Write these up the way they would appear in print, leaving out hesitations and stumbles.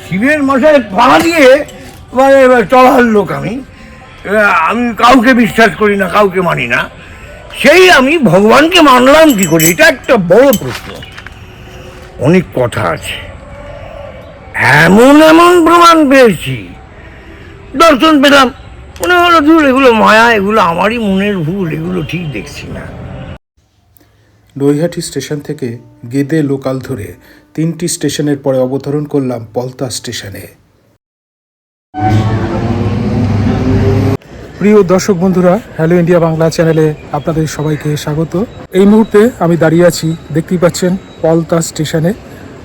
শিবের মশায় পা দিয়ে মানে চলার লোক আমি কাউকে বিশ্বাস করি না, কাউকে মানি না। সেই আমি ভগবানকে মানলাম কি করে, এটা একটা বড় প্রশ্ন। অনেক কথা আছে, এমন এমন প্রমাণ পেয়েছি, দর্শন পেলাম, মনে হলো ধুর এগুলো মায়া, এগুলো আমারই মনের ভুল, এগুলো ঠিক দেখছি না। নৈহাটি স্টেশন থেকে গেদে লোকাল ধরে 3টি স্টেশনের পরে অবতরণ করলাম পলতা স্টেশনে। প্রিয় দর্শক বন্ধুরা, হ্যালো ইন্ডিয়া বাংলা চ্যানেলে আপনাদের সবাইকে স্বাগত। এই মুহূর্তে আমি দাঁড়িয়ে আছি, দেখতেই পাচ্ছেন, পলতা স্টেশনে।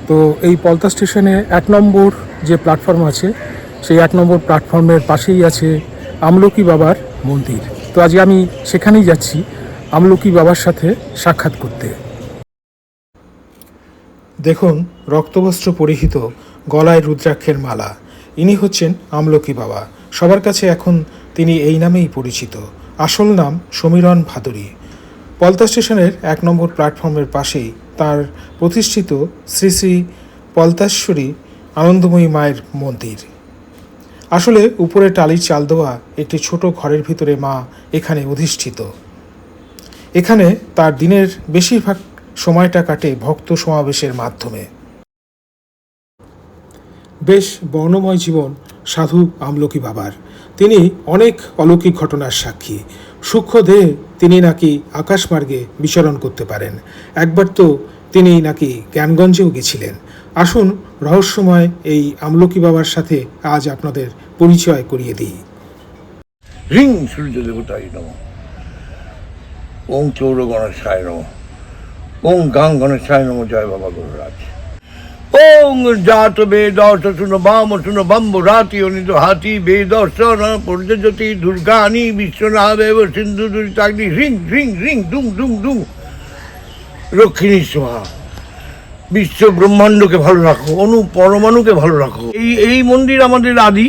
তো এই পলতা স্টেশনে 1 নম্বর যে প্ল্যাটফর্ম আছে, সেই 1 নম্বর প্ল্যাটফর্মের পাশেই আছে আমলকি বাবার মন্দির। তো আজ আমি সেখানেই যাচ্ছি আমলকি বাবার সাথে সাক্ষাৎ করতে। দেখুন, রক্তবস্ত্র পরিহিত, গলায় রুদ্রাক্ষের মালা, ইনি হচ্ছেন আমলকি বাবা। সবার কাছে এখন তিনি এই নামেই পরিচিত। আসল নাম সমীরণ ভাদুরী। পলতা স্টেশনের 1 নম্বর প্ল্যাটফর্মের পাশেই তার প্রতিষ্ঠিত শ্রী শ্রী পলতাশ্বরী আনন্দময়ী মায়ের মন্দির। আসলে উপরে টালির চাল দেওয়া একটি ছোট ঘরের ভিতরে মা এখানে অধিষ্ঠিত। এখানে তার দিনের বেশিরভাগ সময়টা কাটে ভক্ত সমাবেশের মাধ্যমে। বেশ বর্ণময় জীবন সাধু আমলকি বাবার। তিনি অনেক অলৌকিক ঘটনার সাক্ষী। সূক্ষ্ম দেহে তিনি নাকি আকাশমার্গে বিচরণ করতে পারেন। একবার তো তিনি নাকি জ্ঞানগঞ্জেও গেছিলেন। আসুন রহস্যময় এই আমলকি বাবার সাথে আজ আপনাদের পরিচয় করিয়ে দিই। হ্রিং সূর্য দেবতাই নমঃ, ওং চৌর গণেশায় নমঃ, ওং গাং গণেশায় নমঃ। জয় বাবা গুরুরাজ। ওং জাত বেদর্শ শুনো বাম শুনো বাম্ব রাতি অনিত হাতি বেদর্শন পর্যজ্যোতি দুর্গানি বিশ্বনাথেব সিন্ধু দুরিতাগ্নি হ্রিং হ্রিং হ্রিং দুং দুং দুং। রক্ষিণী সোহা। বিশ্ব ব্রহ্মাণ্ডকে ভালো রাখো, অনু পরমাণুকে ভালো রাখো। এই মন্দির আমাদের আদি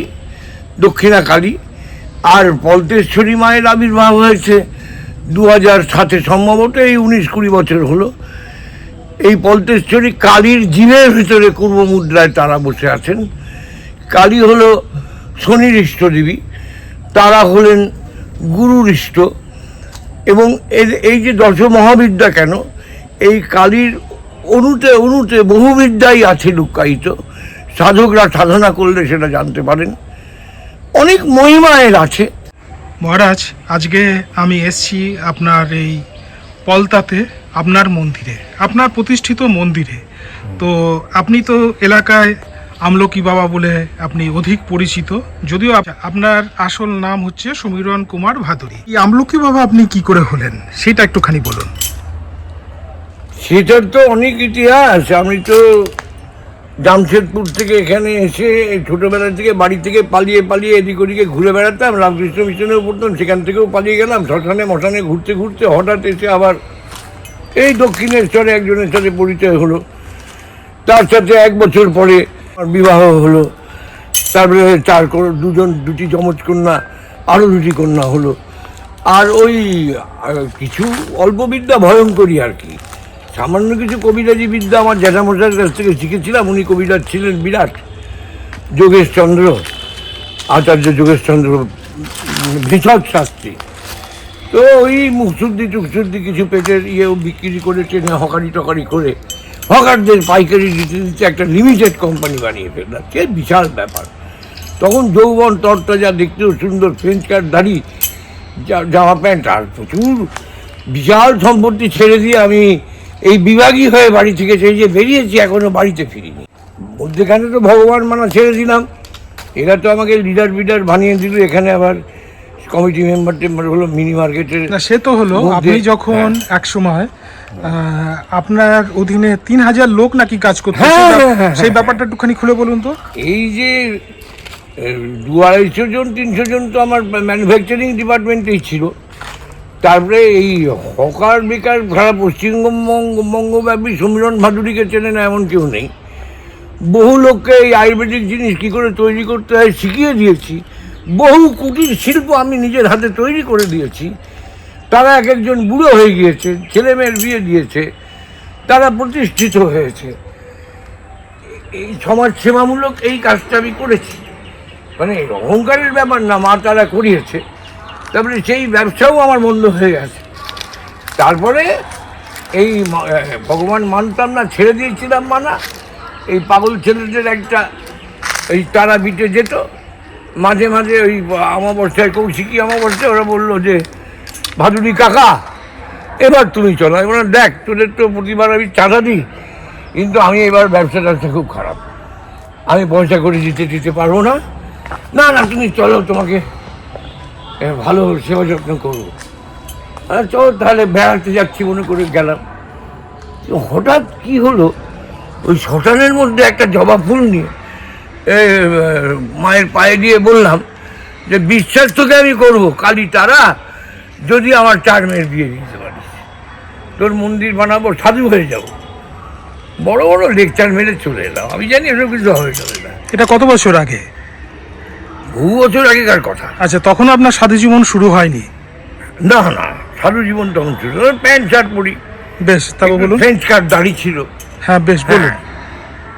দক্ষিণা কালী। আর পলতেশ্বরী মায়ের আবির্ভাব হয়েছে 2007-এ, সম্ভবত এই 19-20 বছর হলো। এই পলতেশ্বরী কালীর জিনের ভিতরে পূর্ব মুদ্রায় তারা বসে আছেন। কালী হলো শনির ইষ্টদেবী, তারা হলেন গুরুর ইষ্ট। এবং এই যে দশ মহাবিদ্যা, কেন এই কালীর অণুতে অণুতে বহু বিদ্যাই আছে লুক্কায়িত। সাধকরা সাধনা করলে সেটা জানতে পারেন। অনেক মহিমা এর আছে। মহারাজ, আজকে আমি এসছি আপনার এই পলতাতে, আপনার মন্দিরে, আপনার প্রতিষ্ঠিত মন্দিরে। তো আপনি তো এলাকায় আমলকি বাবা বলে আপনি অধিক পরিচিত, যদিও আপনার আসল নাম হচ্ছে সমীরণ কুমার ভাদুরী। এই আমলকি বাবা আপনি কি করে হলেন সেটা একটুখানি বলুন। সেটার তো অনেক ইতিহাস। আমি তো জামশেদপুর থেকে এখানে এসে ছোটোবেলা থেকে বাড়ি থেকে পালিয়ে পালিয়ে এদিক ওদিকে ঘুরে বেড়াতাম। রামকৃষ্ণ মিশনেও পড়তাম, সেখান থেকেও পালিয়ে গেলাম। শ্মশানে মশানে ঘুরতে ঘুরতে হঠাৎ এসে আবার এই দক্ষিণেশ্বরে একজনের সাথে পরিচয় হলো। তার সাথে 1 বছর পরে আমার বিবাহ হলো। তারপরে দুটি যমজ কন্যা, আরও 2টি কন্যা হলো। আর ওই কিছু অল্প বিদ্যা, ভয়ঙ্করী আর কি, সামান্য কিছু কবিরাজি বিদ্যা আমার জ্যাঠামশাইয়ের কাছ থেকে শিখেছিলাম। উনি কবিরাজ ছিলেন বিরাট, যোগেশচন্দ্র, আচার্য যোগেশচন্দ্র ভেষজ শাস্ত্রী। তো ওই মুখশুদ্ধি টুকশুদ্ধি কিছু পেটের ইয়েও বিক্রি করে, ট্রেনে হকারি টকারি করে হকারদের পাইকারি দিতে দিতে একটা লিমিটেড কোম্পানি বানিয়ে ফেললাম। সে বিশাল ব্যাপার। তখন যৌবন, তরতাজা, দেখতেও সুন্দর, ফ্রেঞ্চ কাট দাড়ি, জামা প্যান্ট, আর প্রচুর বিশাল সম্পত্তি ছেড়ে দিয়ে আমি এই বিভাগী হয়ে বাড়ি থেকে সেই যে বেরিয়েছি, এখনও বাড়িতে ফিরিনি। মধ্যেখানে তো ভগবান মানা ছেড়ে দিলাম। এরা তো আমাকে লিডার বানিয়ে দিল। এখানে আবার কমিটি মেম্বার টেম্বার হলো, মিনি মার্কেটের। সে তো হলো, আপনি যখন এক সময় আপনার অধীনে 3000 লোক নাকি কাজ করতো, সেই ব্যাপারটা একটুখানি খুলে বলুন তো। এই যে 200-250 জন 300 জন তো আমার ম্যানুফ্যাকচারিং ডিপার্টমেন্টেই ছিল। তারপরে এই হকার বেকার সারা পশ্চিমবঙ্গব্যাপী সমীরণ ভাদুরীকে চেনে না এমন কেউ নেই। বহু লোককে এই আয়ুর্বেদিক জিনিস কী করে তৈরি করতে হয় শিখিয়ে দিয়েছি। বহু কুটির শিল্প আমি নিজের হাতে তৈরি করে দিয়েছি। তারা এক একজন বুড়ো হয়ে গিয়েছে, ছেলেমেয়ের বিয়ে দিয়েছে, তারা প্রতিষ্ঠিত হয়েছে। এই সমাজ সেবামূলক এই কাজটা আমি করেছি, মানে অহংকারের ব্যাপার না, মা তারা করিয়েছে। তারপরে সেই ব্যবসাও আমার বন্ধ হয়ে গেছে। তারপরে এই ভগবান মানতাম না, ছেড়ে দিয়েছিলাম মানা। এই পাগল ছেলেদের একটা এই তারাপীঠে যেত মাঝে মাঝে, ওই অমাবস্যায়, কৌশিকী অমাবস্যায় ওরা বললো যে ভাদুরী কাকা এবার তুমি চলো। এবার দেখ তোদের তো প্রতিবার আমি চাঁদা দিই, কিন্তু আমি এবার ব্যবসাটা খুব খারাপ, আমি পয়সা করে দিতে পারবো না। না না তুমি চলো, তোমাকে ভালো সেবা যত্ন করবো। চলো তাহলে বেড়াতে যাচ্ছি মনে করে গেলাম। হঠাৎ কি হলো, ওই শ্মশানের মধ্যে একটা জবা ফুল নিয়ে মায়ের পায়ে দিয়ে বললাম যে বিশ্বাস তোকে আমি করবো কালী তারা, যদি আমার 4 মেয়ের বিয়ে দিতে পারিস, তোর মন্দির বানাবো, সাধু হয়ে যাব। বড় বড় লেকচার মেরে চলে এলাম। আমি জানি এসব কিছু হবে না। এটা কত বছর আগে? বহু বছর আগেকার কথা। আচ্ছা, তখন আপনার সাধু জীবন শুরু হয়নি? না না, সাধু জীবন তখন ছিল, প্যান্ট শার্ট পরি। বেশ, তারপর বলুন। ফ্রেঞ্চ কাট দাড়ি ছিল। হ্যাঁ বেশ, বলুন।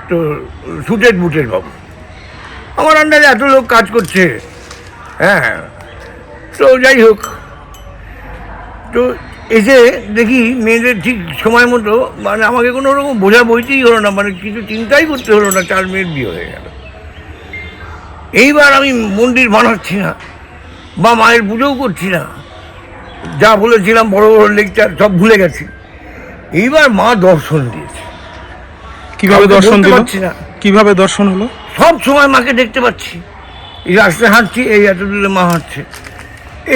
তো সুটেড বুটের বাবু, আমার আন্ডারে এত লোক কাজ করছে। হ্যাঁ, তো যাই হোক, তো এসে দেখি মেয়েদের ঠিক সময় মতো, মানে আমাকে কোনো রকম বোঝা বইতেই হলো না, মানে কিছু চিন্তাই করতে হলো না, 4 মেয়ের বিয়ে হয়ে গেল। এইবার আমি মন্দির বানাচ্ছি না বা মায়ের পুজোও করছি না, যা বলেছিলাম বড় বড় লেকচার সব ভুলে গেছি। এইবার মা দর্শন দিয়েছে। কিভাবে দর্শন দিল? না কিভাবে দর্শন হলো? সব সময় মাকে দেখতে পাচ্ছি, এই রাস্তায় হাঁটছি, এই এত দূরে মা হাঁটছে।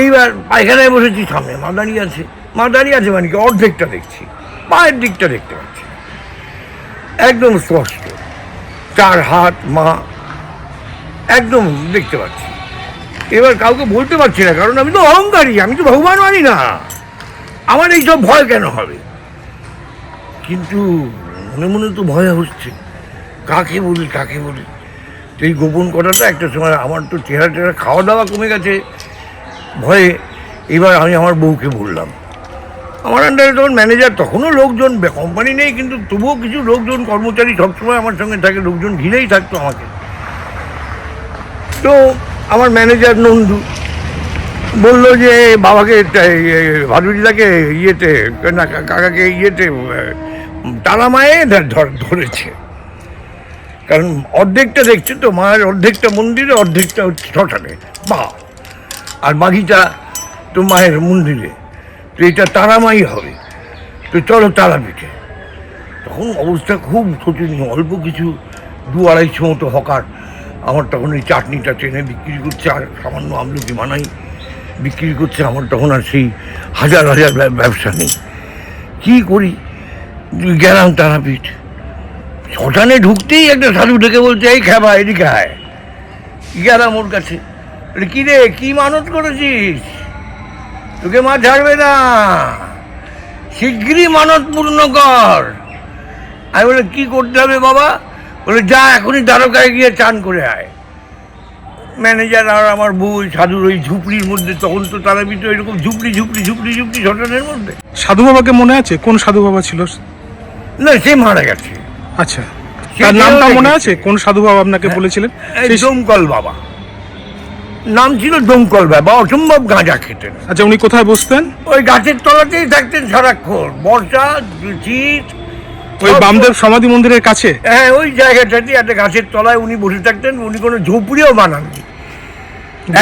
এইবার পায়খানায় বসেছি, সামনে মা দাঁড়িয়ে আছে। মা দাঁড়িয়ে আছে মানে কি, অর্ধেকটা দেখছি, পায়ের দিকটা দেখতে পাচ্ছি একদম স্পষ্ট। 4 হাত মা একদম দেখতে পাচ্ছি। এবার কাউকে বলতে পারছি না, কারণ আমি তো অহংকারী, আমি তো ভগবান মানি না, আমার এইসব ভয় কেন হবে। কিন্তু মনে মনে তো ভয় হচ্ছে, কাকে বলি কাকে বলি। তো এই গোপন কথাটা একটা সময়, আমার তো চেহারা খাওয়া দাওয়া কমে গেছে ভয়ে। এবার আমি আমার বউকে বললাম। আমার আন্ডারে তখন ম্যানেজার, তখনও লোকজন, কোম্পানি নেই কিন্তু তবুও কিছু লোকজন, কর্মচারী সবসময় আমার সঙ্গে থাকে, লোকজন ঘিরেই থাকতো আমাকে। তো আমার ম্যানেজার নন্দু বললো যে বাবাকে, ভাদুরিদাকে ইয়েতে না, কাকাকে ইয়েতে তারা মায়ে ধরেছে। কারণ অর্ধেকটা দেখছে তো, মায়ের অর্ধেকটা মন্দিরে, অর্ধেকটা হচ্ছে শ্মশানে বা, আর বাকিটা তো মায়ের মন্দিরে। তো এটা তারামাই হবে, তো চলো তারাপীঠে। তখন অবস্থা খুব শোচনীয়। অল্প কিছু 2-250 মতো হকার আমার তখন ওই চাটনিটা ট্রেনে বিক্রি করছে, আর সামান্য আমলকি মানাই বিক্রি করছে। আমার তখন আর সেই হাজার হাজার ব্যবসা নেই। কী করি, গেলাম তারাপীঠ। শ্মশানে ঢুকতেই একটা সাধু ডেকে বলছে, এই খাবা এদিকে আয়। গেলাম ওর কাছে, কী রে, কী মানত করেছিস, তোকে মা ছাড়বে না, শিগগিরই মানত পূর্ণ কর। আমি বলে কী করতে হবে বাবা? বলে যা এখনই দ্বারকায় গিয়ে চান করে আয়। ম্যানেজার আর আমার বউ ওই সাধুর ওই ঝুপড়ির মধ্যে, তখন তো তারাপীঠ এরকম ঝুপড়ি ঝুপড়ি ঝুপড়ি ঝুপড়ি শ্মশানের মধ্যে। সাধু বাবাকে মনে আছে? কোন সাধু বাবা ছিল? না, সে মারা গেছে। আচ্ছা, তার নামটা মনে আছে? কোন সাধু বাবা আপনাকে বলেছিলেন? ডোমকল বাবা নাম ছিল, ডোমকল বাবা, অসম্ভব গাঁজা খেতেন। আচ্ছা, উনি কোথায় বসতেন? ওই গাছের তলাতেই থাকতেন সারাক্ষণ, বর্ষা শীত। ওই বামদেব সমাধি মন্দিরের কাছে? হ্যাঁ, ওই জায়গাটাতে একটা গাছের তলায় উনি বসে থাকতেন। উনি কোনো ঝুপড়িও বানাননি,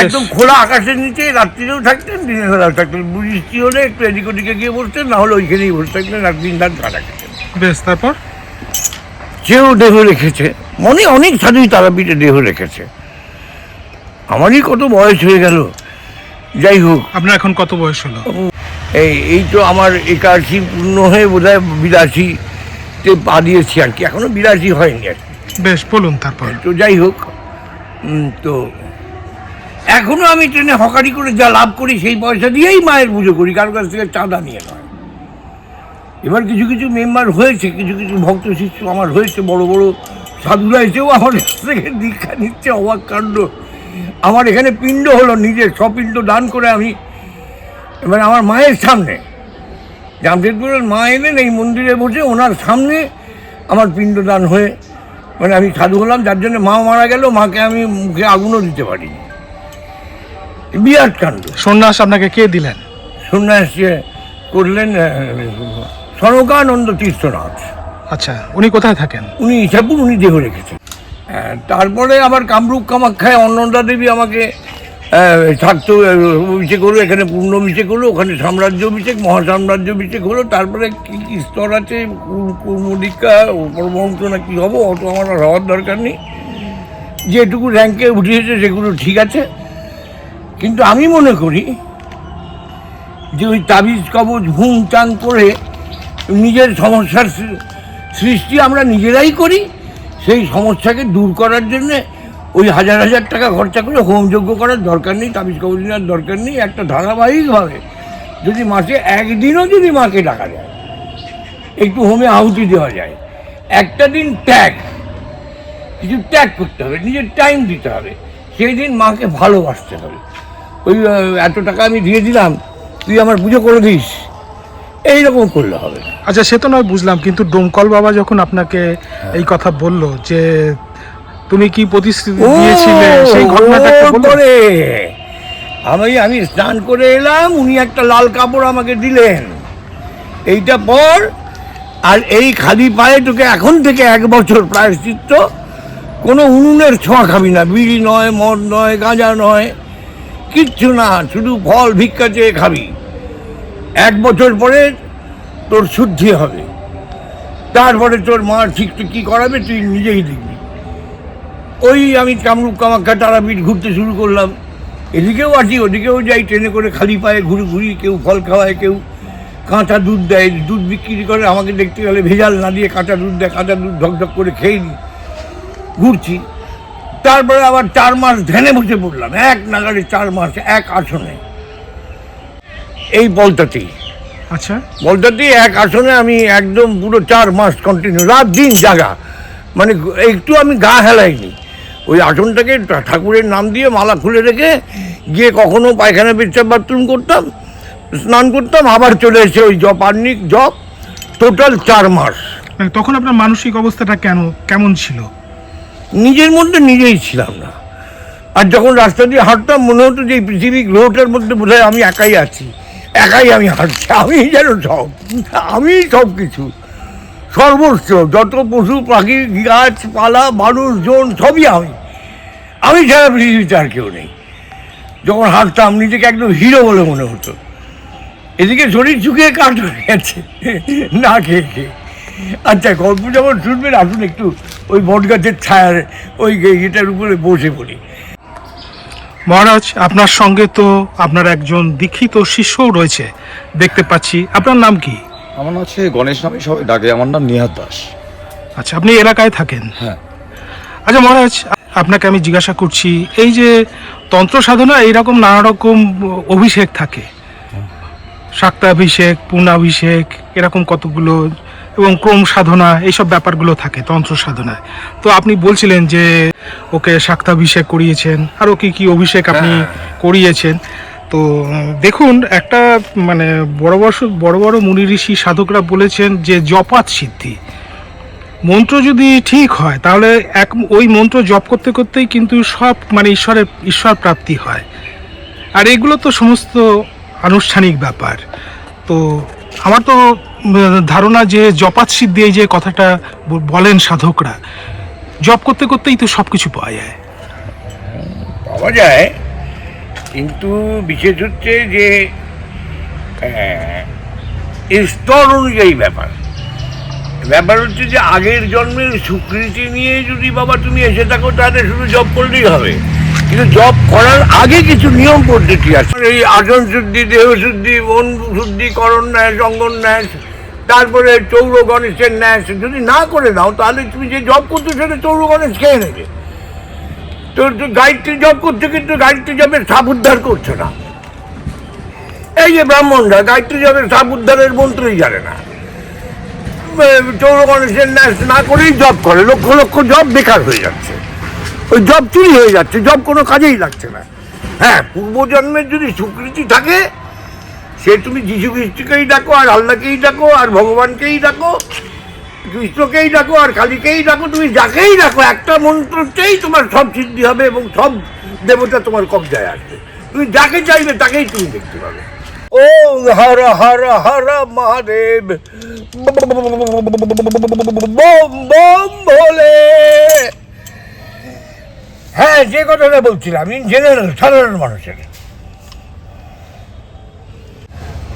একদম খোলা আকাশের নিচে। রাত্রিরেও থাকতেন, দিনের বেলাও থাকতেন। বৃষ্টি হলে একটু এদিক ওদিকে গিয়ে বসতেন, না হলে ওইখানেই বসে থাকতেন, আর দিন রাত গাঁজা খেতেন। বেশ, তারপর? সেও দেহ রেখেছে, অনেক সাধুই তারাপীঠে দেহ রেখেছে। আমারই কত বয়স হয়ে গেল। যাই হোক, আপনার এখন কত বয়স হলো? এই তো আমার 81 পূর্ণ হয়ে বোধহয় 82-তে পা দিয়েছি আর কি, এখনো 82 হয়নি আর কি। বেশ, বলুন তারপর। তো যাই হোক, তো এখনো আমি ট্রেনে হকারি করে যা লাভ করি সেই পয়সা দিয়েই মায়ের পুজো করি, কারোর কাছ থেকে চাঁদা নিয়ে নয়। এবার কিছু কিছু মেম্বার হয়েছে, কিছু কিছু ভক্ত শিষ্য আমার হয়েছে, বড় বড় সাধুরা এসেও আমার কাছ থেকে দীক্ষা নিচ্ছে। অবাক কাণ্ড। আমার এখানে পিণ্ড হলো, নিজের সপিণ্ড দান করে আমি, এবার আমার মায়ের সামনে, জামশেদপুরের মা এলেন এই মন্দিরে বসে, ওনার সামনে আমার পিণ্ড দান হয়ে মানে আমি সাধু হলাম, যার জন্য মা মারা গেল, মাকে আমি মুখে আগুনও দিতে পারিনি। বিরাট কাণ্ড। সন্ন্যাস আপনাকে কে দিলেন? সন্ন্যাস করলেন সনকানন্দ তীর্থনাথ। আচ্ছা, উনি কোথায় থাকেন? উনি ইছাপুর, উনি দেহ রেখেছেন। তারপরে আবার কামরূপ কামাখ্যায় অন্নদা দেবী আমাকে থাকতো, অভিষেক হলো, এখানে পূর্ণ অভিষেক হলো, ওখানে সাম্রাজ্য অভিষেক, মহাসাম্রাজ্য অভিষেক হলো। তারপরে কী কী স্তর আছে, কুর্মদীক্ষা, পরমহংস না কী হবো, অত আমার আর হওয়ার দরকার নেই। যেটুকু র্যাঙ্কে উঠিয়েছে সেগুলো ঠিক আছে, কিন্তু আমি মনে করি যে ওই তাবিজ কবজ ভুং চাং করে নিজের সমস্যার সৃষ্টি আমরা নিজেরাই করি। সেই সমস্যাকে দূর করার জন্যে ওই হাজার হাজার টাকা খরচা করে হোমযজ্ঞ করার দরকার নেই, তাবিজ কবজ নেওয়ার দরকার নেই। একটা ধারাবাহিকভাবে যদি মাসে একদিনও যদি মাকে ডাকা যায়, একটু হোমে আহুতি দেওয়া যায়, একটা দিন ত্যাগ, কিছু ত্যাগ করতে হবে, নিজের টাইম দিতে হবে, সেই দিন মাকে ভালোবাসতে হবে। ওই এত টাকা আমি দিয়ে দিলাম, তুই আমার পুজো করে দিস, এইরকম করলে হবে না। আচ্ছা, সে তো নয় বুঝলাম, কিন্তু ডোমকল বাবা যখন আপনাকে এই কথা বললো যে তুমি কি প্রতিশ্রুতি দিয়েছিলে, সেই ঘটনাটা একটু বলুন। পরে আমি স্নান করে এলাম, উনি একটা লাল কাপড় আমাকে দিলেন, এইটা পর, আর এই খালি পায়ে তোকে এখন থেকে 1 বছর প্রায়শ্চিত্ত, কোনো উনুনের ছোঁয়া খাবি না, বিড়ি নয়, মদ নয়, গাঁজা নয়, কিচ্ছু না, শুধু ফল ভিক্ষা চেয়ে খাবি। 1 বছর পরে তোর শুদ্ধি হবে, তারপরে তোর মা ঠিক কী করাবে তুই নিজেই দেখবি। ওই আমি কামরূপ কামাখ্যা তারাপীঠ ঘুরতে শুরু করলাম, এদিকেও আসি ওদিকেও যাই, ট্রেনে করে খালি পায়ে ঘুরি, কেউ ফল খাওয়ায়, কেউ কাঁচা দুধ দেয়, দুধ বিক্রি করে, আমাকে দেখতে গেলে ভেজাল না দিয়ে কাঁচা দুধ দেয়, কাঁচা দুধ ঝকঝক করে খেয়ে নিই, ঘুরছি। তারপরে আবার 4 মাস ধ্যানে বসে পড়লাম, এক নাগাড়ে 4 মাস এক আসনে, এই বলতাতেই। আচ্ছা, বলতাতেই এক আসনে আমি একদম পুরো 4 মাস কন্টিনিউ, রাত দিন জাগা, মানে একটু আমি গা হেলাইনি। ওই আসনটাকে ঠাকুরের নাম দিয়ে মালা খুলে রেখে গিয়ে কখনো পায়খানা পেচ্ছাপ বাথরুম করতাম, স্নান করতাম, আবার চলে এসে ওই জপ আর্নিক জপ, টোটাল 4 মাস। মানে তখন আপনার মানসিক অবস্থাটা কেমন ছিল? নিজের মধ্যে নিজেই ছিলাম না। আর যখন রাস্তা দিয়ে হাঁটতাম মনে হতো যে এই পৃথিবী গ্রহটার মধ্যে বোধহয় আমি একাই আছি, একাই আমি হাঁটছি, আমি যেন সব, আমি সব কিছু, সর্বস্ব, যত পশু পাখি গাছপালা মানুষজন সবই আমি ছাড়া পৃথিবীতে আর কেউ নেই। যখন হাঁটতাম নিজেকে একদম হিরো বলে মনে হতো। এদিকে শরীর শুকিয়ে কাঠ হয়ে গেছে না খেয়ে খেয়ে। আচ্ছা, গল্প যখন শুনবেন আসুন একটু ওই বট গাছের ছায়ার ওই এটার উপরে বসে পড়ি। মহারাজ, আপনার সঙ্গে তো আপনার একজন দীক্ষিত শিষ্যও রয়েছে দেখতে পাচ্ছি, আপনার নাম কি? আমার নাম হচ্ছে গণেশ, নামে সবাই ডাকে, আমার নাম নিহার দাস। আচ্ছা, আপনি এলাকায় থাকেন? হ্যাঁ। আচ্ছা মহারাজ, আপনাকে আমি জিজ্ঞাসা করছি, এই যে তন্ত্র সাধনা এইরকম নানা রকম অভিষেক থাকে, শাক্তাভিষেক, পূর্ণাভিষেক, এরকম কতগুলো, এবং ক্রম সাধনা, এইসব ব্যাপারগুলো থাকে তন্ত্র সাধনায়। তো আপনি বলছিলেন যে ওকে শাক্তাভিষেক করিয়েছেন, আর ওকে কি অভিষেক আপনি করিয়েছেন। তো দেখুন, একটা মানে বড় বড় মুনি ঋষি সাধকরা বলেছেন যে জপাত সিদ্ধি, মন্ত্র যদি ঠিক হয় তাহলে ওই মন্ত্র জপ করতে করতেই কিন্তু সব মানে ঈশ্বর প্রাপ্তি হয়। আর এগুলো তো সমস্ত আনুষ্ঠানিক ব্যাপার। তো আমার তো ধারণা যে জপাত সিদ্ধি, এই যে কথাটা বলেন সাধকরা, জপ করতে করতেই তো সব কিছু পাওয়া যায়। পাওয়া যায়, কিন্তু বিশেষ হচ্ছে যে স্তর অনুযায়ী ব্যাপার হচ্ছে যে আগের জন্মের স্বীকৃতি নিয়ে যদি বাবা তুমি এসে থাকো তাহলে শুধু জব করলেই হবে, কিন্তু জব করার আগে কিছু নিয়ম পদ্ধতি আছে। এই আসন শুদ্ধি, দেহ শুদ্ধি, মন শুদ্ধিকরণ ন্যাস, অঙ্গন ন্যাস, তারপরে চৌর গণেশের ন্যাস যদি না করে দাও তাহলে তুমি যে জব করছো সেটা চৌর গণেশ খেয়ে নেবে। তো গায়ত্রী জব করছো, কিন্তু গায়ত্রী জবের সাপ উদ্ধার করছো না। এই যে ব্রাহ্মণরা গায়ত্রী জবের সাপ উদ্ধারের মন্ত্রই জানে না, চৌর গণেশের ন্যাস না করেই জব করে, লক্ষ লক্ষ জব বেকার হয়ে যাচ্ছে, ওই জব চুরি হয়ে যাচ্ছে, জব কোনো কাজেই লাগছে না। হ্যাঁ, পূর্বজন্মের যদি স্বীকৃতি থাকে, সে তুমি যীশু খ্রিস্টকেই ডাকো, আর আল্লাহকেই ডাকো, আর ভগবানকেই ডাকো, কৃষ্ণকেই ডাকো আর কালীকেই ডাকো, তুমি যাকেই ডাকো, একটা মন্ত্রতেই তোমার সব সিদ্ধি হবে এবং সব দেবতা তোমার কবজায় আসবে। তুমি যাকে চাইবে তাকেই তুমি দেখতে পাবে। ও হর হর হর মহাদেব, বম বম ভোলে। হ্যাঁ, যে কথাটা বলছিলাম, ইন জেনারেল সাধারণ মানুষের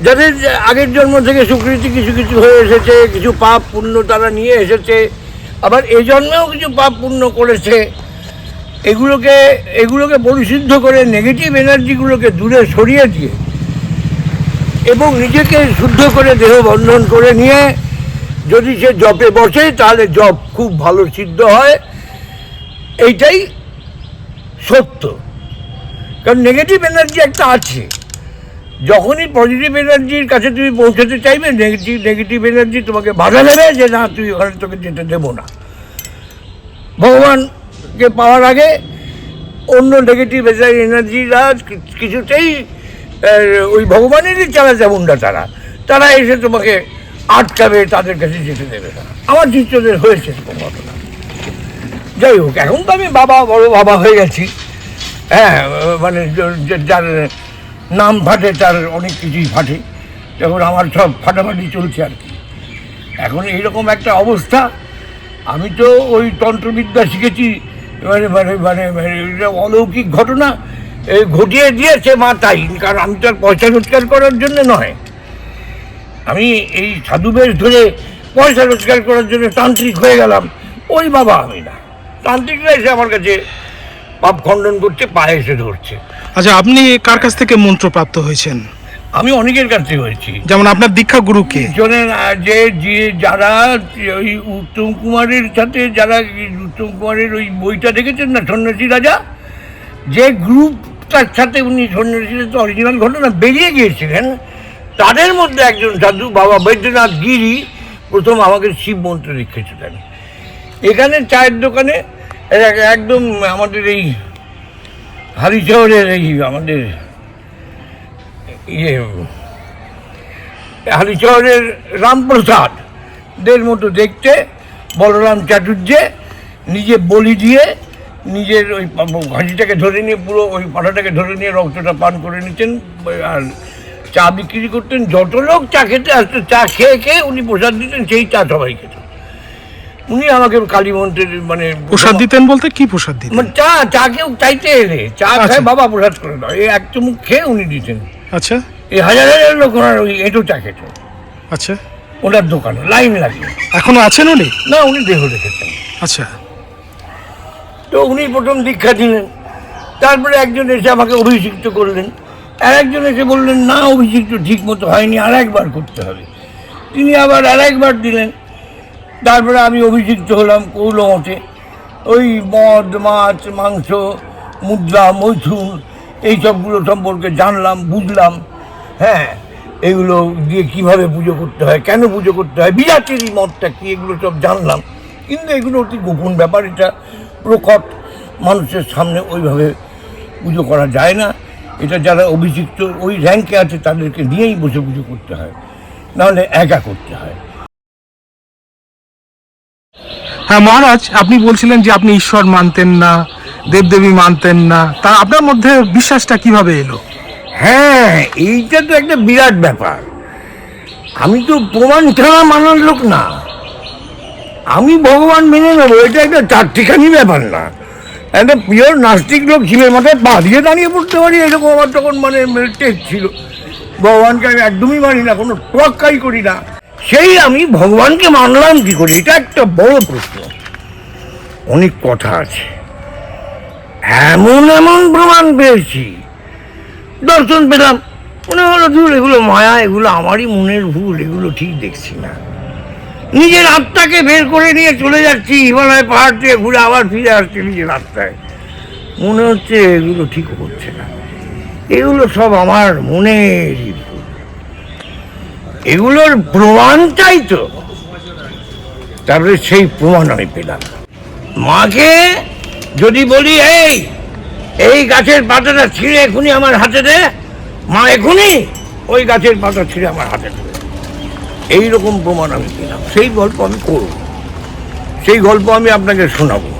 যাদের আগের জন্ম থেকে সুকৃতি কিছু কিছু হয়ে এসেছে, কিছু পাপ পুণ্য তারা নিয়ে এসেছে, আবার এই জন্মেও কিছু পাপ পুণ্য করেছে, এগুলোকে পরিশুদ্ধ করে নেগেটিভ এনার্জিগুলোকে দূরে সরিয়ে দিয়ে এবং নিজেকে শুদ্ধ করে দেহ বন্ধন করে নিয়ে যদি সে জপে বসে তাহলে জপ খুব ভালো সিদ্ধ হয়। এইটাই সত্য। কারণ নেগেটিভ এনার্জি একটা আছে, যখনই পজিটিভ এনার্জির কাছে তুমি পৌঁছাতে চাইবে নেগেটিভ এনার্জি তোমাকে বাধা দেবে যে না তুই ওখানে তোকে যেতে দেবো না। ভগবানকে পাওয়ার আগে অন্য নেগেটিভ এনার্জিরা কিছুতেই ওই ভগবানেরই চালা যেমনটা তারা এসে তোমাকে আটকাবে, তাদের কাছে যেতে দেবে না। আমার শিষ্যদের হয়েছে এরকম ঘটনা। যাই হোক, এখন তো আমি বড় বাবা হয়ে গেছি। হ্যাঁ, মানে যার নাম ফাটে তার অনেক কিছুই ফাটে, এখন আমার সব ফাটাফাটি চলছে আর কি। এখন এইরকম একটা অবস্থা, আমি তো ওই তন্ত্রবিদ্যা শিখেছি, মানে মানে মানে অলৌকিক ঘটনা ঘটিয়ে দিয়েছে মা তাই। কারণ আমি তো আর পয়সা রোজগার করার জন্য নয়, আমি এই সাধু বেশ ধরে পয়সা রোজগার করার জন্য তান্ত্রিক হয়ে গেলাম, ওই বাবা আমি না। তান্ত্রিকরা এসে আমার কাছে পাপ খণ্ডন করছে, পায়ে এসে ধরছে। আচ্ছা, আপনি কার কাছ থেকে মন্ত্র প্রাপ্ত হয়েছেন? আমি অনেকের কাছে হয়েছি। যেমন আপনার দীক্ষা গুরু কে? যারা ওই উত্তম কুমারের সাথে, যারা উত্তম কুমারের ওই বইটা দেখেছেন না, সন্ন্যাসী রাজা, যে গ্রুপটার সাথে উনি সন্ন্যাসীর তো অরিজিনাল ঘটনা বেরিয়ে গিয়েছিলেন, তাদের মধ্যে একজন সাধু বাবা বৈদ্যনাথ গিরি প্রথম আমাকে শিব মন্ত্র শিখিয়েছিলেন। এখানে চায়ের দোকানে একদম আমাদের এই হালি শহরের আমাদের হালি শহরের রামপ্রসাদের মতো দেখতে বলরাম চাটুর্যে নিজে বলি দিয়ে নিজের ওই ঘাঁটিটাকে ধরে নিয়ে, পুরো ওই পাঠাটাকে ধরে নিয়ে রক্তটা পান করে নিতেন আর চা বিক্রি করতেন। যত লোক চা খেতে আসতো, চা খেয়ে খেয়ে উনি প্রসাদ দিতেন, সেই চা সবাই খেত। উনি আমাকে কালী মন্ত্রের মানে প্রসাদ দিতেন বলতে কি প্রসাদ দিতেন? মানে চা কেউ চাইতে এলে চা খায়, বাবা প্রসাদ করে দাও, এই এক চুমুক খেয়ে উনি দিতেন। আচ্ছা, এই হাজার হাজার লোক ওনার ওই এঁটো চা খেত। আচ্ছা, ওনার দোকানে লাইন লাগে। এখনো আছেন উনি? না, উনি দেহ রেখেছেন। আচ্ছা, তো উনি প্রথম দীক্ষা দিলেন, তারপরে একজন এসে আমাকে অভিষিক্ত করলেন, আর একজন এসে বললেন না অভিষিক্ত ঠিক মতো হয়নি, আর একবার করতে হবে। তিনি আবার আর একবার দিলেন। তারপরে আমি অভিষিক্ত হলাম কৌলমঠে। ওই মদ, মাছ, মাংস, মুদ্রা, মৈথুন এইসবগুলো সম্পর্কে জানলাম, বুঝলাম। হ্যাঁ, এগুলো দিয়ে কীভাবে পুজো করতে হয়, কেন পুজো করতে হয়, বিরাটেরই মতটা কী, এগুলো সব জানলাম। কিন্তু এগুলো অতি গোপন ব্যাপার, এটা প্রকট মানুষের সামনে ওইভাবে পুজো করা যায় না। এটা যারা অভিষিক্ত ওই র্যাঙ্কে আছে তাদেরকে নিয়েই বসে পুজো করতে হয়, নাহলে একা করতে হয়। হ্যাঁ মহারাজ, আপনি বলছিলেন যে আপনি ঈশ্বর মানতেন না, দেবদেবী মানতেন না, তা আপনার মধ্যে বিশ্বাসটা কিভাবে এলো? হ্যাঁ, এইটা তো একটা বিরাট ব্যাপার। আমি তো প্রমাণ ছাড়া মানার লোক না, আমি ভগবান মেনে নেবো, এটা একটা চারটিখানি ব্যাপার না। একটা পিওর নাস্তিক লোক শিবের মাথায় পা দিয়ে দাঁড়িয়ে পড়তে পারি, এরকম আমার তখন মানে টেস্ট ছিল। ভগবানকে আমি একদমই মানি না, কোনো তোয়াক্কাই করি না। সেই আমি ভগবানকে মানলাম কি করি, এটা একটা বড় প্রশ্ন। অনেক কথা আছে, এমন এমন প্রমাণ পেয়েছি, দর্শন পেলাম, মনে হলো ধুর এগুলো মায়া, এগুলো আমারই মনের ভুল, এগুলো ঠিক দেখছি না। নিজের আত্মাকে বের করে নিয়ে চলে যাচ্ছি হিমালয় পাহাড় থেকে ঘুরে, আবার ফিরে আসছি নিজের আত্মায়, মনে হচ্ছে এগুলো ঠিক হচ্ছে না, এগুলো সব আমার মনেরই ভুল, এগুলোর প্রমাণ চাই তো। তারপরে সেই প্রমাণ আমি পেলাম। মাকে যদি বলি এই গাছের পাতাটা ছিঁড়ে এখনই আমার হাতে দে, মা এখনই ওই গাছের পাতা ছিঁড়ে আমার হাতে দেবে। এই রকম প্রমাণ আমি পেলাম, সেই গল্প আমি করব, সেই গল্প আমি আপনাকে শোনাবো,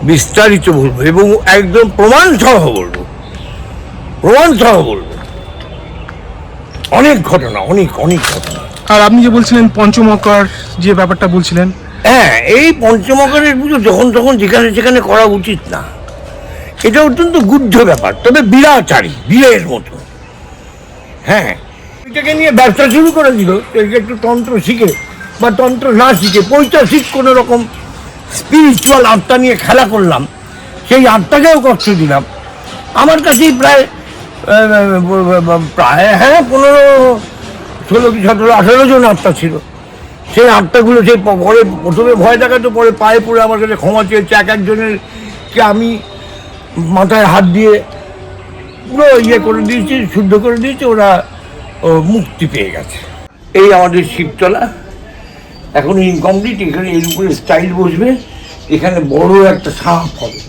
বিস্তারিত বলবো এবং একদম প্রমাণ সহ বলবো, অনেক ঘটনা, অনেক অনেক ঘটনা। আর আপনি যে বলছিলেন পঞ্চমকার যে ব্যাপারটা বলছিলেন, হ্যাঁ, এই পঞ্চমকারের পুজো যখন তখন যেখানে যেখানে করা উচিত না, এটা অত্যন্ত গুদ্ধ ব্যাপার, তবে বিরাচারী, বীরের মতো। হ্যাঁ, এটাকে নিয়ে ব্যবসা শুরু করে দিল, একটু তন্ত্র শিখে বা তন্ত্র না শিখে পৈশাচিক কোনো রকম স্পিরিচুয়াল আত্মা নিয়ে খেলা করলাম, সেই আত্মাকেও কষ্ট দিলাম। আমার কাছেই প্রায় হ্যাঁ 15, 16 কি 17, 18 জন আত্মা ছিল। সেই আত্মাগুলো সেই পরে প্রথমে ভয় দেখাতো, পরে পায়ে পড়ে আমার কাছে ক্ষমা চেয়েছে। এক একজনের কে আমি মাথায় হাত দিয়ে পুরো ইয়ে করে দিয়েছি, শুদ্ধ করে দিয়েছি, ওরা মুক্তি পেয়ে গেছে। এই আমাদের শিবতলা এখন ইনকমপ্লিট, এখানে এর উপরে স্টাইল বসবে, এখানে বড় একটা সাপ হবে,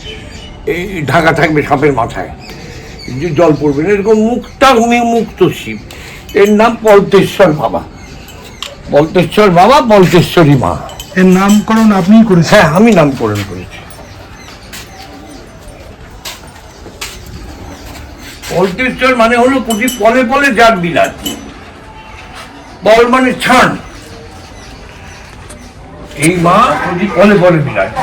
এই ঢাকা থাকবে সাপের মাথায়, যে জল পড়বে না, এরকম মুক্ত শিব। এর নাম পলতেশ্বর বাবা, পলতেশ্বর বাবা, পলতেশ্বরী মা। এর নামকরণ আপনিই করেছেন? হ্যাঁ, আমি নামকরণ করেছি। পলতেশ্বর মানে হলো প্রতি পলে পলে যার বিলাস, পল মানে ছান, এই মা প্রতি পলে পলে বিলাস।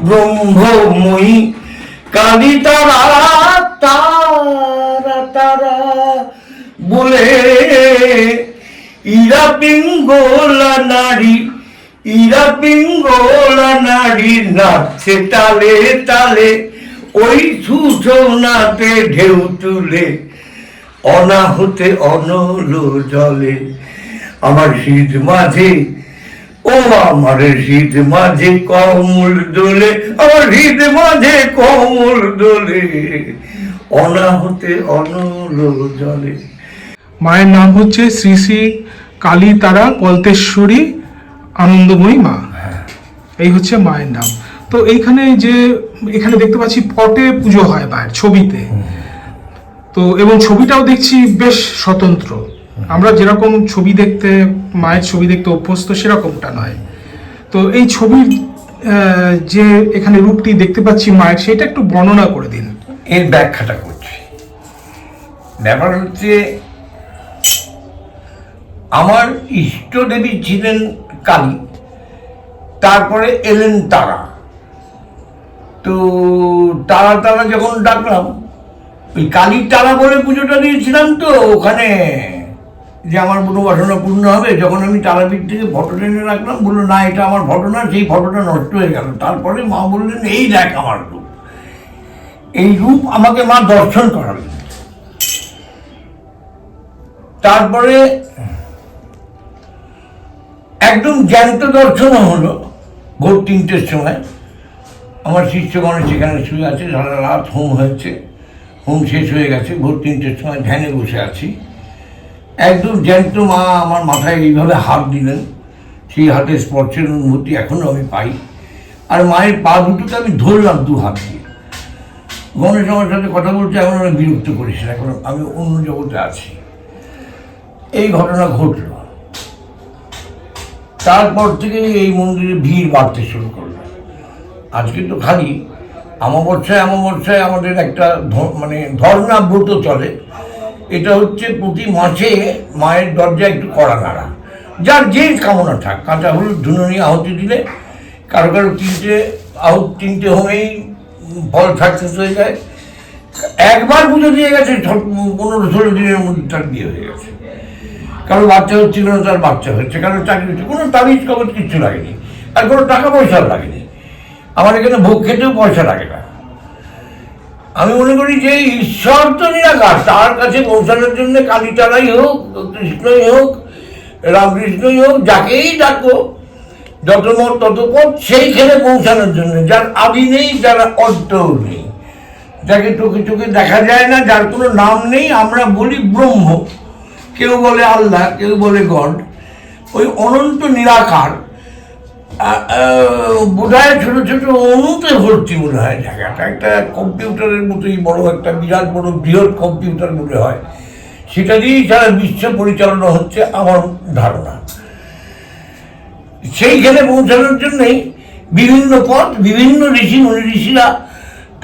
ব্রহ্মময়ী কালী তারা তারা তারা বলে, ইরা পিঙ্গলা নারী, ইরা পিঙ্গলা নারী নাচছে তালে তালে, ওই সূচনাতে ঢেউ তুলে অনাহতে অনল জলে। আমার শীত মাঝে, ও আমার শীত মাঝে কমল দোলে, আমার শীত মাঝে কমল দোলে, অনাহতে অনল জলে। মায়ের নাম হচ্ছে শ্রী শ্রী কালী তারা পলতেশ্বরী আনন্দময়ী মা, এই হচ্ছে মায়ের নাম। তো এইখানে যে এখানে দেখতে পাচ্ছি পটে পুজো হয় মায়ের ছবিতে, তো এবং ছবিটাও দেখছি বেশ স্বতন্ত্র। আমরা যেরকম ছবি দেখতে, মায়ের ছবি দেখতে অভ্যস্ত সেরকমটা নয়। তো এই ছবির যে এখানে রূপটি দেখতে পাচ্ছি মায়ের, সেটা একটু বর্ণনা করে দিন। এর ব্যাখ্যাটা করছি। ব্যাপার হচ্ছে, আমার ইষ্ট দেবী ছিলেন কালী, তারপরে এলেন তারা। তো তারা তারা যখন ডাকলাম, ওই কালীর তারা বলে পুজোটা দিয়েছিলাম, তো ওখানে যে আমার মনোবাসনা পূর্ণ হবে, যখন আমি তারাপীঠ থেকে ফটো টেনে রাখলাম, বললো না এটা আমার ফটো না, সেই ফটোটা নষ্ট হয়ে গেল। তারপরে মা বললেন এই দেখ আমার রূপ, এই রূপ আমাকে মা দর্শন করালেন। তারপরে একদম জ্যান্ত দর্শনও হলো ভোর 3টের সময়। আমার শিষ্যগণ সেখানে শুয়ে আছে, সারা রাত হোম হয়েছে, হোম শেষ হয়ে গেছে, ভোর 3টের সময় ধ্যানে বসে আছি। একদম জ্যান্ত মা আমার মাথায় এইভাবে হাত দিলেন, সেই হাতের স্পর্শের অনুভূতি এখনও আমি পাই। আর মায়ের পা দুটোকে আমি ধরলাম 2 হাত দিয়ে। গণেশ আমার সাথে কথা বলতে এখন আমি বিরক্ত করিস না, এখন আমি অন্য জগতে আছি। এই ঘটনা ঘটল। তারপর থেকে এই মন্দিরে ভিড় বাড়তে শুরু করলো। আজকে তো খালি অমাবস্যায় আমাদের একটা মানে ধর্ণা ব্রত চলে। এটা হচ্ছে প্রতি মাসে মায়ের দরজা একটু কড়া নাড়া, যার যে কামনা থাক, কাঁচা হলুদ ধুনুনি আহুতি দিলে, কারো 3টে হোমেই ফল সাকসেস হয়ে যায়। একবার পুজো দিয়ে গেছে, 15-16 দিনের মধ্যে তার বিয়ে হয়ে গেছে। কারো বাচ্চা হচ্ছিল না, তার বাচ্চা হচ্ছে, কারো চাকরি হচ্ছে, কোনো তাবিজ কবজ কিচ্ছু লাগেনি, আর কোনো টাকা পয়সাও লাগেনি। আমার এখানে ভোগ খেতেও পয়সা লাগে না। আমি মনে করি যে ঈশ্বর তো নিরাকার, তার কাছে পৌঁছানোর জন্য কালীটারাই হোক, কৃষ্ণই হোক, রামকৃষ্ণই হোক, যাকেই ডাকো, যত মত তত পথ, সেইখানে পৌঁছানোর জন্য, যার আদি নেই, যার অন্তও নেই, যাকে চোখে চোখে দেখা যায় না, যার কোনো নাম নেই, আমরা বলি ব্রহ্ম, কেউ বলে আল্লাহ, কেউ বলে গড, ওই অনন্ত নিরাকার বোধহয় ছোট ছোট অণুতে ভর্তি মনে হয় জায়গাটা, একটা কম্পিউটারের মতোই বড়, একটা বিরাট বড় বৃহৎ কম্পিউটার মনে হয়, সেটা দিয়েই সারা বিশ্ব পরিচালনা হচ্ছে আমার ধারণা। সেইখানে পৌঁছানোর জন্যই বিভিন্ন পথ, বিভিন্ন ঋষি মুনি ঋষিরা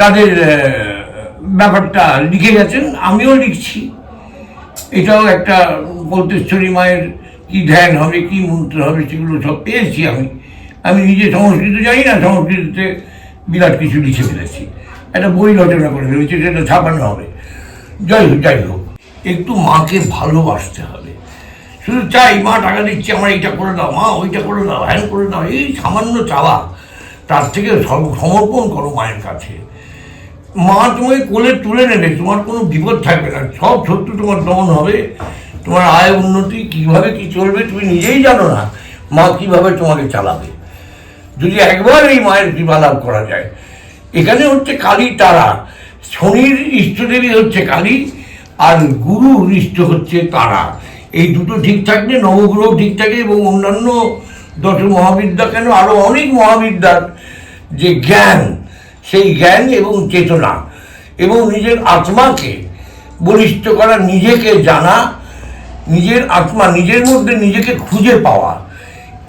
তাদের ব্যাপারটা লিখে গেছেন, আমিও লিখছি। এটাও একটা বলতেশ্বরী মায়ের কি ধ্যান হবে, কি মন্ত্র হবে, সেগুলো সব পেয়েছি আমি নিজে সংস্কৃত জানি না, সংস্কৃতিতে বিরাট কিছু লিখে ফেলেছি, একটা বই রচনা করে ফেলেছি, সেটা ছাপানো হবে। যাই হোক, একটু মাকে ভালোবাসতে হবে। শুধু চাই মা টাকা দিচ্ছে, আমার এইটা করে দাও, মা ওইটা করে দাও, হ্যান করে দাও, এই সামান্য চাওয়া, তার থেকে সমর্পণ করো মায়ের কাছে। মা তোমাকে কোলে তুলে নেবে, তোমার কোনো বিপদ থাকবে না, সব শত্রু তোমার দমন হবে, তোমার আয় উন্নতি কীভাবে কী চলবে তুমি নিজেই জানো না, মা কীভাবে তোমাকে চালাবে, যদি একবার এই মায়ের কৃপা লাভ করা যায়। এখানে হচ্ছে কালী তারা, শনির ইষ্টদেবী হচ্ছে কালী, আর গুরুর ইষ্ট হচ্ছে তারা। এই দুটো ঠিক থাকলে নবগ্রহ ঠিক থাকে, এবং অন্যান্য দশ মহাবিদ্যা কেন আরও অনেক মহাবিদ্যার যে জ্ঞান, সেই জ্ঞান এবং চেতনা এবং নিজের আত্মাকে বলিষ্ঠ করা, নিজেকে জানা, নিজের আত্মা, নিজের মধ্যে নিজেকে খুঁজে পাওয়া,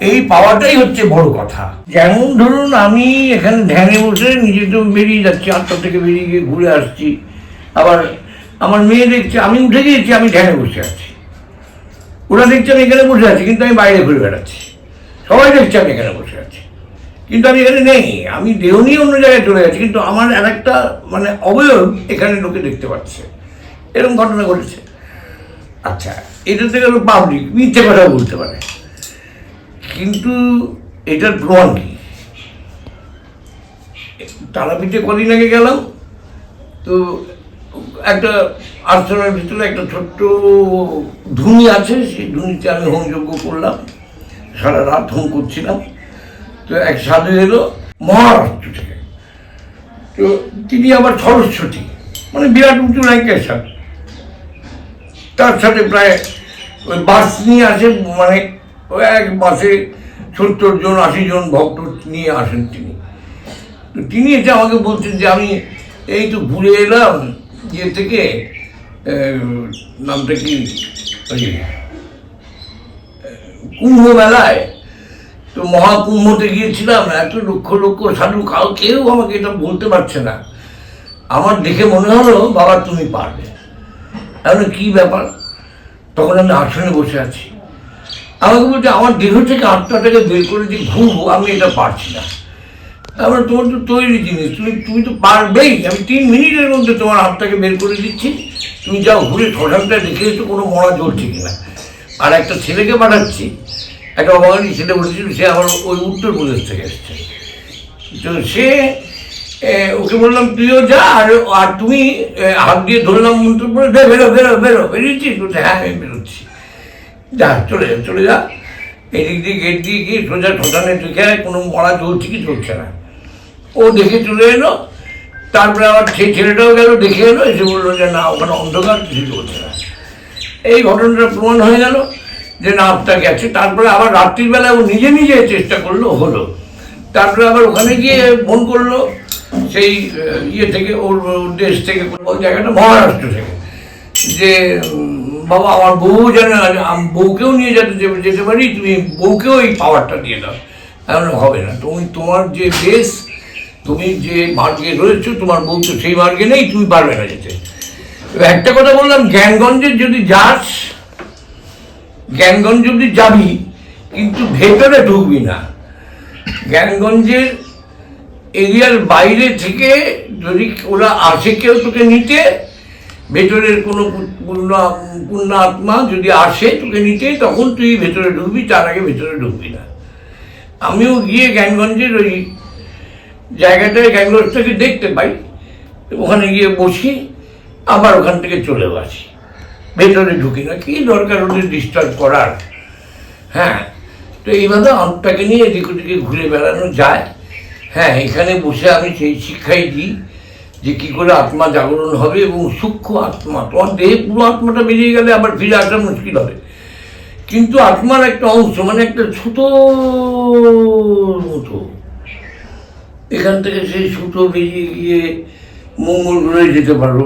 এই পাওয়াটাই হচ্ছে বড় কথা। যেমন ধরুন আমি এখানে ধ্যানে বসে নিজে তো বেরিয়ে যাচ্ছি, 8টা থেকে বেরিয়ে গিয়ে ঘুরে আসছি, আবার আমার মেয়ে দেখছে আমি উঠে গিয়েছি, আমি ধ্যানে বসে আছি, ওরা দেখছে আমি এখানে বসে আছি, কিন্তু আমি বাইরে ঘুরে বেড়াচ্ছি, সবাই দেখছে আমি এখানে বসে আছি, কিন্তু আমি এখানে নেই, আমি দেহ নিয়ে অন্য জায়গায় চলে যাচ্ছি, কিন্তু আমার আর একটা মানে অবয়ব এখানে লোকে দেখতে পাচ্ছে, এরকম ঘটনা ঘটেছে। আচ্ছা, এটা থেকে পাবলিক মিথ্যে কথা বলতে পারে, কিন্তু এটার প্রমাণ কি? তারাপীঠে কদিন আগে গেলাম, তো একটা আশ্রমের ভিতরে একটা ছোট্ট ধুনি আছে, সেই ধুনিতে আমি হোমযজ্ঞ করলাম, সারা রাত হোম করছিলাম। তো এক সাধু এলো মহারাষ্ট্র থেকে, তো তিনি আবার সরস্বতী, মানে বিরাট উঁচু র্যাঙ্কের সাথে, তার সাথে প্রায় ওই বাস নিয়ে আসে, মানে ওই এক বাসে 70 জন 80 জন ভক্ত নিয়ে আসেন তিনি। তো তিনি এসে আমাকে বলছেন যে আমি এই তো ঘুরে এলাম ইয়ে থেকে, নামটা কি, ওই কুম্ভ মেলায়, তো মহাকুম্ভতে গিয়েছিলাম, এত লক্ষ লক্ষ সাধু, কেউ আমাকে এটা বলতে পারছে না, আমার দেখে মনে হলো বাবা তুমি পারবে। এখন কী ব্যাপার? তখন আমি আসনে বসে আছি, আমাকে বলছে আমার দেহ থেকে আত্মাটাকে বের করে দিয়ে ঘুরবো, আমি এটা পারছি না। আমরা তোমার তো তৈরি জিনিস, তুমি তো পারবেই, আমি 3 মিনিটের মধ্যে তোমার হাতটাকে বের করে দিচ্ছি, তুমি যাও ঘুরে শ্মশানটা দেখে এসো কোনো মরা জ্বলছে কিনা। আর একটা ছেলেকে পাঠাচ্ছি, একটা অবাঙালি ছেলে বলেছিল, সে আমার ওই উত্তরপ্রদেশ থেকে এসছে, তো সে ওকে বললাম তুইও যা, আর তুমি হাত দিয়ে ধরলাম মন্ত্র পড়ে, বেরিয়েছিস? বলছে হ্যাঁ আমি বেরোচ্ছি। যা চলে যা, এদিক দিয়ে গেট দিয়ে গিয়ে সোজা শ্মশানে দেখে কোনো মরা চলছে কি চলছে না, ও দেখে চলে এলো। তারপরে আবার সেই ছেলেটাও গেল, দেখে এলো, এসে বললো যে না ওখানে অন্ধকার, কিছু চলছে না। এই ঘটনাটা প্রমাণ হয়ে গেল যে না আত্মা গেছে। তারপরে আবার রাত্রিবেলা ও নিজে নিজে চেষ্টা করলো, হলো। তারপরে আবার ওখানে গিয়ে ফোন করলো সেই ইয়ে থেকে, ওর দেশ থেকে, ওই জায়গাটা মহারাষ্ট্র থেকে, যে বাবা আমার বউ যেন, বউকেও নিয়ে যেতে পারি, তুমি বউকেও এই পাওয়ারটা দিয়ে দাও। এমন হবে না, তুমি তোমার যে দেশ, তুমি যে মার্গে রয়েছো, তোমার বউ তো সেই মার্গে নেই, তুমি পারবে না যেতে। একটা কথা বললাম, জ্ঞানগঞ্জের যদি যাস, জ্ঞানগঞ্জ যদি যাবি, কিন্তু ভেতরে ঢুকবি না। জ্ঞানগঞ্জের এরিয়ার বাইরে থেকে যদি ওরা আসে কেউ তোকে নিতে, ভেতরের কোনো পূর্ণ আত্মা যদি আসে তোকে নিতে, তখন তুই ভেতরে ঢুকবি, তার আগে ভেতরে ঢুকবি না। আমিও গিয়ে জ্ঞানগঞ্জের ওই জায়গাটায় জ্ঞানগঞ্জটাকে দেখতে পাই, ওখানে গিয়ে বসি, আবার ওখান থেকে চলেও আসি, ভেতরে ঢুকি না, কী দরকার ওদের ডিস্টার্ব করার। হ্যাঁ, তো এইভাবে আত্মাকে নিয়ে এদিক ওদিকে ঘুরে বেড়ানো যায়। হ্যাঁ, এখানে বসে আমি সেই শিক্ষাই দিই যে কি করে আত্মা জাগরণ হবে এবং সূক্ষ্ম আত্মা, তোমার দেহে পুরো আত্মাটা বেরিয়ে গেলে আবার ফিরে আসা মুশকিল হবে, কিন্তু আত্মার একটা অংশ, মানে একটা ছোট মতো, এখান থেকে সেই ছোট বেরিয়ে গিয়ে মঙ্গল গ্রহে যেতে পারো,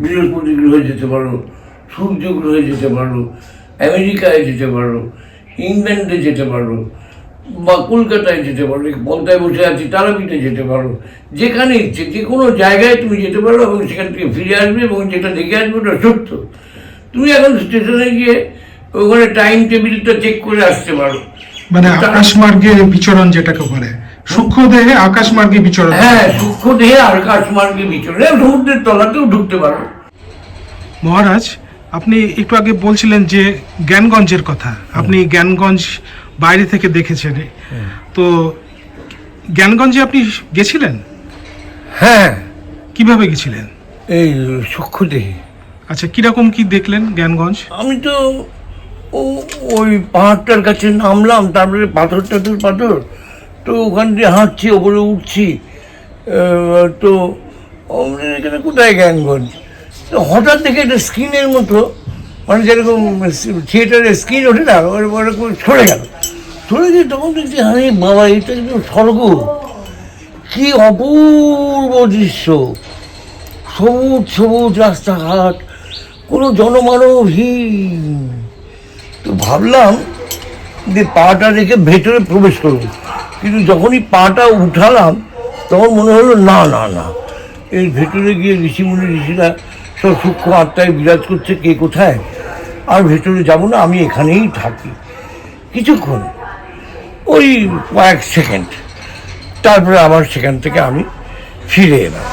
বৃহস্পতি গ্রহে যেতে পারো, সূর্য গ্রহে যেতে পারো, আমেরিকায় যেতে পারো, ইংল্যান্ডে যেতে পারো, বা কলকাতায় যেতে পারো, পলতায় বসে আছি তারাপীঠে যেতে পারো, যেখানে ইচ্ছে যে কোনো জায়গায় তুমি যেতে পারো এবং সেখান থেকে ফিরে আসবে এবং যেটা দেখে আসবে ওটা সত্য। তুমি এখন স্টেশনে গিয়ে ওখানে টাইম টেবিলটা চেক করে আসতে পারো। মানে আকাশমার্গে বিচরণ যেটাকে বলে, সূক্ষ্ম দেহে আকাশমার্গে বিচরণ। হ্যাঁ, সূক্ষ্ম দেহে আকাশমার্গে বিচরণ, সমুদ্রের তলাতেও ঢুকতে পারো। মহারাজ, আপনি একটু আগে বলছিলেন যে জ্ঞানগঞ্জের কথা, আপনি জ্ঞানগঞ্জ বাইরে থেকে দেখেছেন, তো জ্ঞানগঞ্জে আপনি গেছিলেন? হ্যাঁ, কিভাবে গেছিলেন? এই সূক্ষ্ম দেহে। আচ্ছা, কিরকম কি দেখলেন জ্ঞানগঞ্জ? আমি তো ওই পাহাড়টার কাছে নামলাম, তারপরে পাথর তো ওখান দিয়ে হাঁটছি, ওপরে উঠছি, তো এখানে কোথায় জ্ঞানগঞ্জ, তো হঠাৎ দেখে একটা স্ক্রিনের মতো, মানে যেরকম থিয়েটারের স্ক্রিন ওঠে না, ওরকম সরে গেল, সরে গিয়ে তখন দেখছি আরে বাবা, এটা কিন্তু স্বর্গ, কি অপূর্ব দৃশ্য, সবুজ সবুজ রাস্তাঘাট, কোনো জনমানবহীন। তো ভাবলাম যে পাটা রেখে ভেতরে প্রবেশ করবো, কিন্তু যখনই পাটা উঠালাম তখন মনে হলো না না না, এর ভেতরে গিয়ে ঋষিরা সব সূক্ষ্ম আত্মায় বিরাজ করছে, কে কোথায়, আর ভেতরে যাব না, আমি এখানেই থাকি কিছুক্ষণ, ওই কয়েক সেকেন্ড, তারপরে আবার সেখান থেকে আমি ফিরে এলাম।